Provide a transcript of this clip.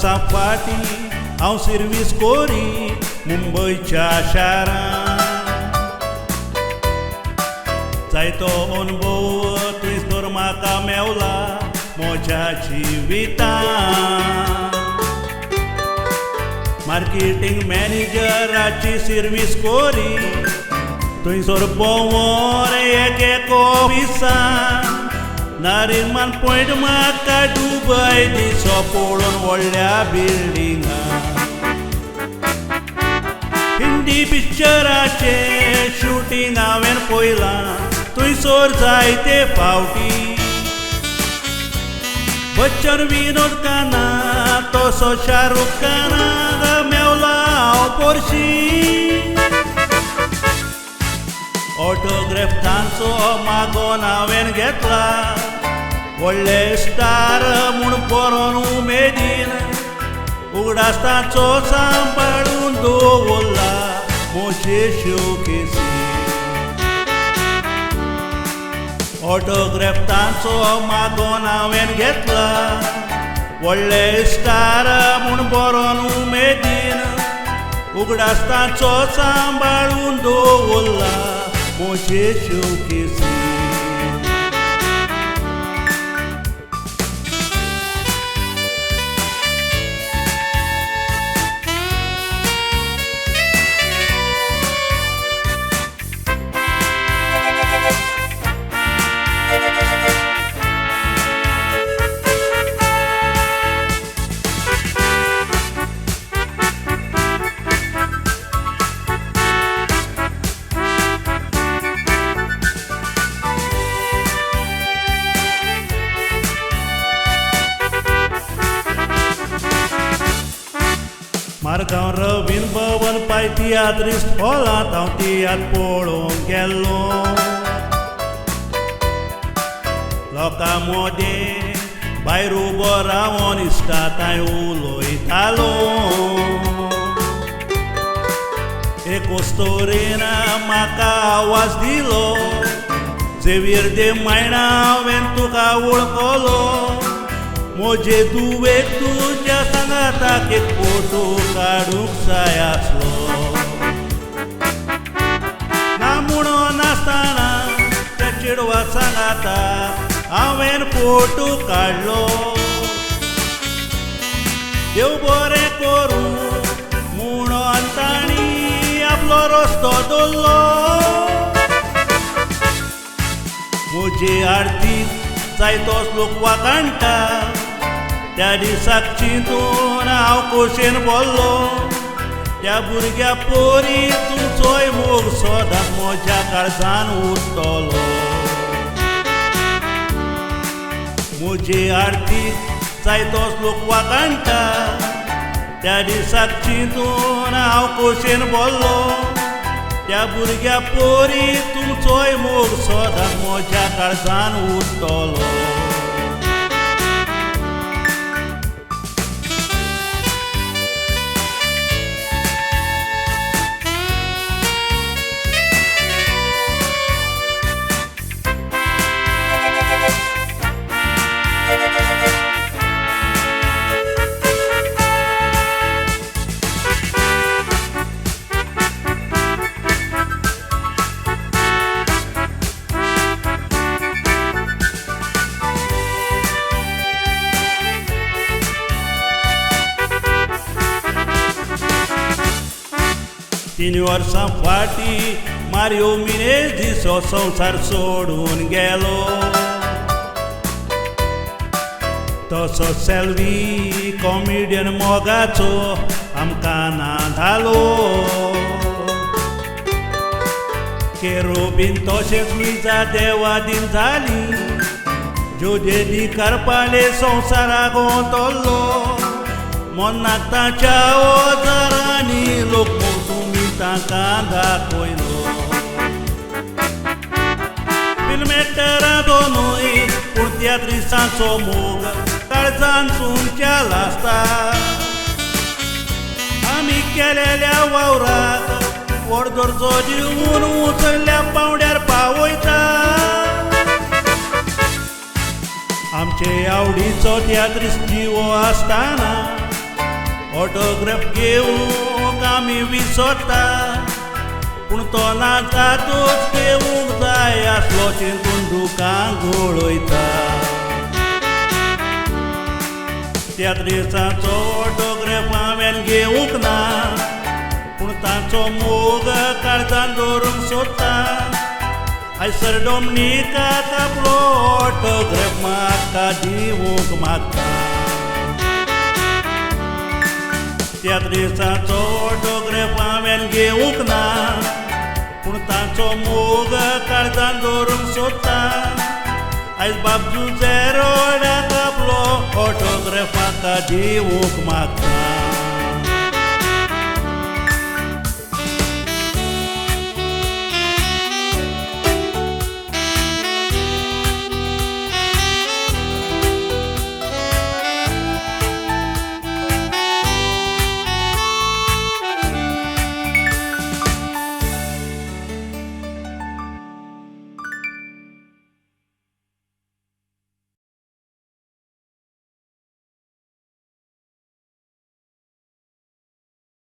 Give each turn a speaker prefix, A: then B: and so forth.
A: वर्सां फाटीं हांव सर्वीस कोरी मुंबयच्या शारांत जायतो अनुभव थंयसर म्हाका मेवला म्हज्या जिवितांत मार्केटिंग मॅनेजराची सर्वीस कोरी थंयसर भोंवोन एक ऑफिसांत नारिमन पॉयंट म्हाका दुबय दिसो पळोवन व्हडल्या बिल्डिंगांत हिंदी पिक्चराचे शूटिंग हांवें पळयलां थंयसर जायते फावटी बच्चन विनोद खाना तसो शाहरुख खानाक मेवला हांव पोरशी ऑटोग्राफ तांचो मागोन हांवें घेतला व्हडले स्टार म्हूण बरोवन उमेदीन उगडासताचो सांबाळून दवरला म्हजे शोकेसी ऑटोग्राफ तांचो मागोन हांवें घेतला व्हडले स्टार म्हूण बरोवन उमेदीन उगडासताचो सांबाळून दवरला म्हजे शोकेसी मारगांव रवीन भवन पाय तियात्रिस्ट हॉलांत हांव तियात्र पळोवंक गेल्लो लोकां मदें भायर उबो रावन इश्टाताय उलयतालो एकोच तरेन म्हाका आवाज दिलो झेवियर दे मायना हांवें तुका वळखलो म्हजे तुवेक तुज्या सांगाताक एक फोटो काडूंक जाय आसलो ना म्हणून नासतना त्या चेडवा सांगाता हांवें फोटो काडलो देव बरें करूं म्हणून ताणी आपलो रस्तो दवरलो म्हजे आरतीक जायतोच लोक वाकाणटा त्या दिसाक चिंतून हांव खोशेन बोल्लो त्या भुरग्या पोरी तुजोय मोग सदांच म्हज्या काळजान उरतलो म्हजे आरतीक जायतोच लोक वाकाणटा त्या दिसाक चिंतून हांव खोशेन बोल्लो त्या भुरग्या पोरी तुमचोय मोग सदांच म्हज्या काळजान उरतलो तीन वर्सां फाटीं मारियो मिनेझीचो संवसार सोडून गेलो तसो सेल्वी कॉमेडियन मोगाचो आमकां नाधालो केरोबीन तशेंच लिजा देवादीन जाली जोडेली करपाले संवसाराक वतलो मोनाक ताच्या ओजारांनी लोक तुमी तांकां दाखयलो फिल्मेटरा दोनूय पूण तियात्रिस्टांचो मोग काळजान तुमच्या लासता आमी केलेल्या वावराक व्हडदोरचो जीवन उचलल्या पावंड्यार पावयता आमचे आवडीचो तियात्रिस्ट जिवो आसतना ऑटोग्राफ घेवंक आमी विसरता, पूण तो ना जातूच घेवंक जाय आसलो चिंतून दुकान घोळयता. त्या दिसाचो ऑटोग्राफ हांवें घेवंक ना, पूण ताचो मोग काळजान दवरूंक सोदता. आयसर डॉमनिकाक आपलो ऑटोग्राफ म्हाका दिवंक मागता. त्या दिसाचो ऑटोग्राफ हांवें घेवंक ना, पूण ताचो मोग काळजान दवरूंक सोदता. आयज बाबजू झेरोडाक आपलो ऑटोग्राफ म्हाका दिवंक मागता.